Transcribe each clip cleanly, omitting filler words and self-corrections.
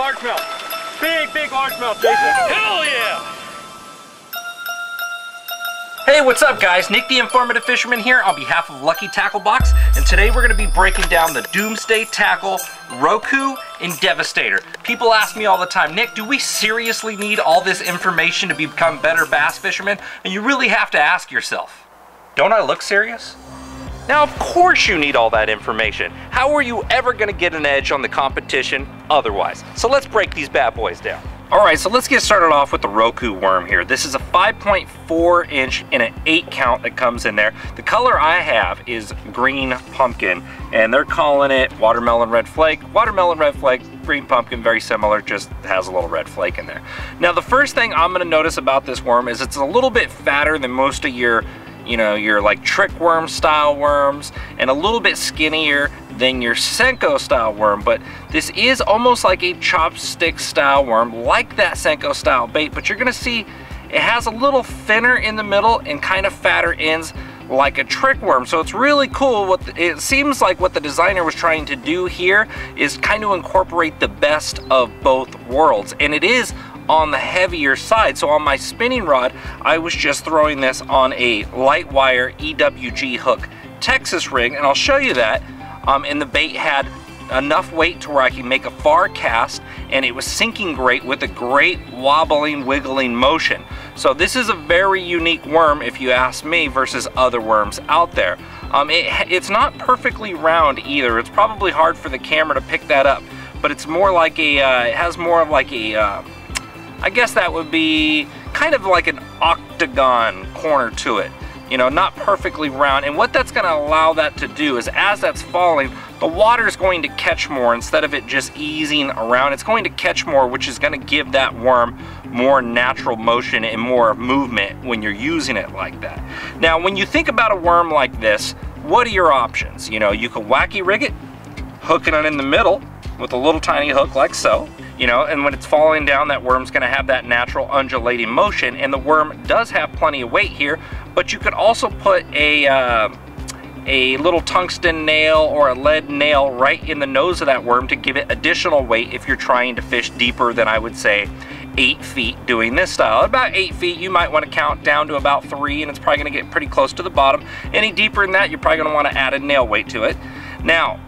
largemouth. Big largemouth, Jason. Hell yeah! Hey, what's up guys? Nick the Informative Fisherman here on behalf of Lucky Tackle Box, and today we're going to be breaking down the Doomsday Tackle, Roku, and Devastator. People ask me all the time, Nick, do we seriously need all this information to become better bass fishermen? And you really have to ask yourself, don't I look serious? Now, of course you need all that information. How are you ever going to get an edge on the competition otherwise? So let's break these bad boys down. Alright, so let's get started off with the Roku Worm here. This is a 5.4 inch and an 8 count that comes in there. The color I have is green pumpkin, and they're calling it watermelon red flake. Watermelon red flake, green pumpkin, very similar, just has a little red flake in there. Now the first thing I'm going to notice about this worm is it's a little bit fatter than most of your like trick worm style worms, and a little bit skinnier than your Senko style worm, but this is almost like a chopstick style worm, like that Senko style bait, but you're gonna see it has a little thinner in the middle and kind of fatter ends like a trick worm. So it's really cool. It seems like what the designer was trying to do here is kind of incorporate the best of both worlds, and it is on the heavier side. So on my spinning rod, I was just throwing this on a light wire EWG hook Texas rig, and I'll show you that. And the bait had enough weight to where I can make a far cast, and it was sinking great with a great wobbling, wiggling motion. So this is a very unique worm, if you ask me, versus other worms out there. It's not perfectly round either. It's probably hard for the camera to pick that up, but it's more like a, it has more of like a, I guess that would be kind of like an octagon corner to it. You know, not perfectly round. And what that's going to allow that to do is, as that's falling, the water is going to catch more instead of it just easing around. It's going to catch more, which is going to give that worm more natural motion and more movement when you're using it like that. Now, when you think about a worm like this, what are your options? You know, you can wacky rig it, hooking it in the middle with a little tiny hook like so. You know, and when it's falling down, that worm's going to have that natural undulating motion, and the worm does have plenty of weight here. But you could also put a little tungsten nail or a lead nail right in the nose of that worm to give it additional weight if you're trying to fish deeper than, I would say, 8 feet doing this style. About 8 feet, you might want to count down to about 3, and it's probably going to get pretty close to the bottom. Any deeper than that, you're probably going to want to add a nail weight to it. Now,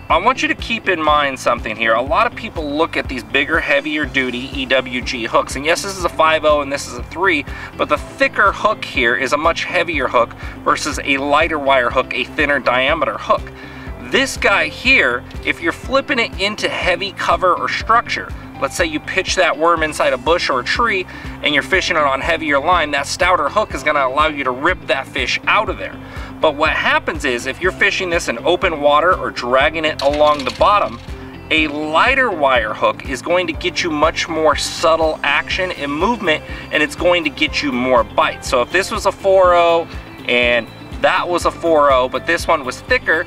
I want you to keep in mind something here. A lot of people look at these bigger, heavier duty EWG hooks, and yes, this is a 5.0 and this is a 3, but the thicker hook here is a much heavier hook versus a lighter wire hook, a thinner diameter hook. This guy here, if you're flipping it into heavy cover or structure, let's say you pitch that worm inside a bush or a tree and you're fishing it on heavier line, that stouter hook is going to allow you to rip that fish out of there. But what happens is, if you're fishing this in open water or dragging it along the bottom, a lighter wire hook is going to get you much more subtle action and movement, and it's going to get you more bites. So if this was a 4.0 and that was a 4.0, but this one was thicker,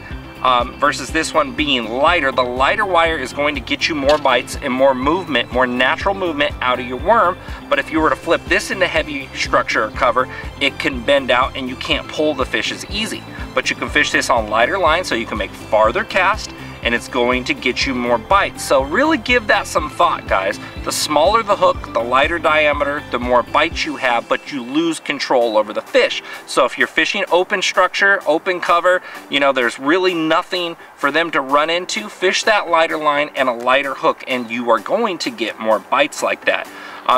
versus this one being lighter, the lighter wire is going to get you more bites and more movement, more natural movement out of your worm. But if you were to flip this into heavy structure or cover, it can bend out and you can't pull the fish as easy. But you can fish this on lighter line, so you can make farther cast, and it's going to get you more bites. So really give that some thought, guys. The smaller the hook, the lighter diameter, the more bites you have, but you lose control over the fish. So if you're fishing open structure, open cover, you know, there's really nothing for them to run into, fish that lighter line and a lighter hook, and you are going to get more bites like that.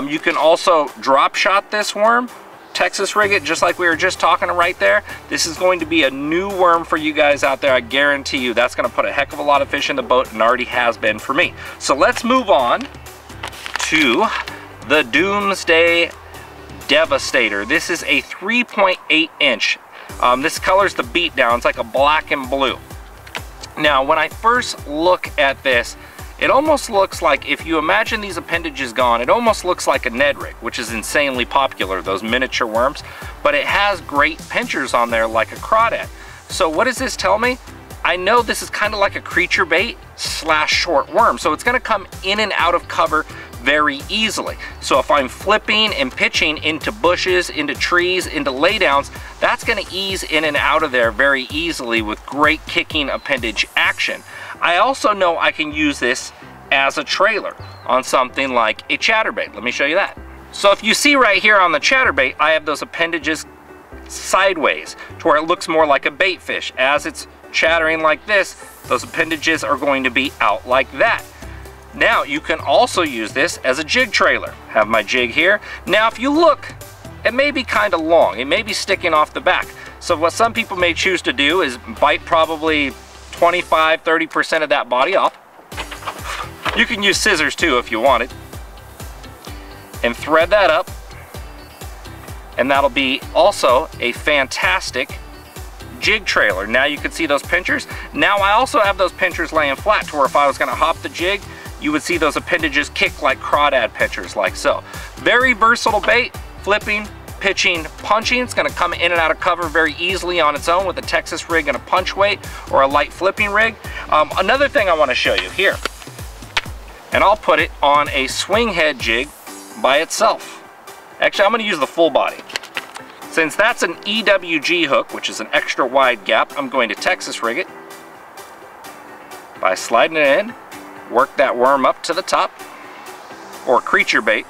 You can also drop shot this worm, Texas rig it, just like we were just talking right there. This is going to be a new worm for you guys out there. I guarantee you that's going to put a heck of a lot of fish in the boat, and already has been for me. So let's move on to the Doomsday Devastator. This is a 3.8 inch. This color's the beatdown. It's like a black and blue. Now, when I first look at this, it almost looks like, if you imagine these appendages gone, it almost looks like a Ned rig, which is insanely popular, those miniature worms, but it has great pinchers on there like a crawdad. So what does this tell me? I know this is kind of like a creature bait / short worm, so it's going to come in and out of cover very easily. So if I'm flipping and pitching into bushes, into trees, into laydowns, that's going to ease in and out of there very easily with great kicking appendage action. I also know I can use this as a trailer. on something like a chatterbait. Let me show you that. So if you see right here on the chatterbait, I have those appendages sideways to where it looks more like a bait fish. As it's chattering like this, those appendages are going to be out like that. Now you can also use this as a jig trailer. Have my jig here. Now if you look, it may be kind of long. It may be sticking off the back. So what some people may choose to do is bite probably 25–30% of that body off. You can use scissors too if you wanted. And thread that up. And that'll be also a fantastic jig trailer. Now you can see those pinchers. Now I also have those pinchers laying flat to where if I was gonna hop the jig, you would see those appendages kick like crawdad pinchers like so. Very versatile bait, flipping, pitching, punching. It's gonna come in and out of cover very easily on its own with a Texas rig and a punch weight or a light flipping rig. Another thing I wanna show you here, and I'll put it on a swing head jig by itself. Actually, I'm gonna use the full body. Since that's an EWG hook, which is an extra wide gap, I'm going to Texas rig it by sliding it in, work that worm up to the top, or creature bait.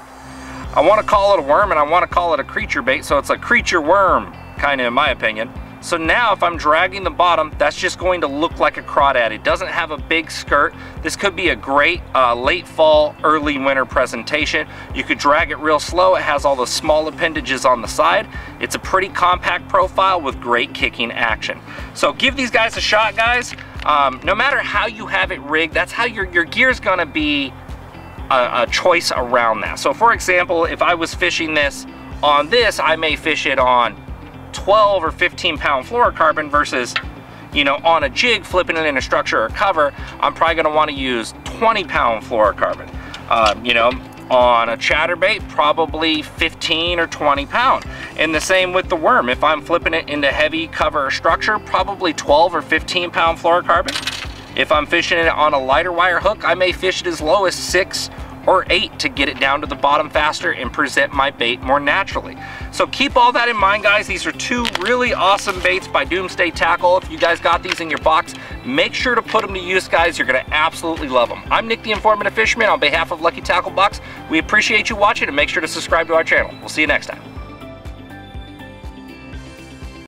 I wanna call it a worm and I wanna call it a creature bait, so it's a creature worm, kinda in my opinion. So now if I'm dragging the bottom, that's just going to look like a crawdad. It doesn't have a big skirt. This could be a great late fall, early winter presentation. You could drag it real slow. It has all the small appendages on the side. It's a pretty compact profile with great kicking action. So give these guys a shot, guys. No matter how you have it rigged, that's how your gear's gonna be a choice around that. So for example, if I was fishing this on this, I may fish it on 12 or 15 pound fluorocarbon versus, you know, on a jig flipping it in a structure or cover, I'm probably going to want to use 20 pound fluorocarbon. You know, on a chatterbait, probably 15 or 20 pound. And the same with the worm. If I'm flipping it into heavy cover or structure, probably 12 or 15 pound fluorocarbon. If I'm fishing it on a lighter wire hook, I may fish it as low as 6 or 8 to get it down to the bottom faster and present my bait more naturally. So keep all that in mind, guys. These are two really awesome baits by Doomsday Tackle. If you guys got these in your box, make sure to put them to use, guys. You're gonna absolutely love them. I'm Nick the Informative Fisherman on behalf of Lucky Tackle Box. We appreciate you watching and make sure to subscribe to our channel. We'll see you next time.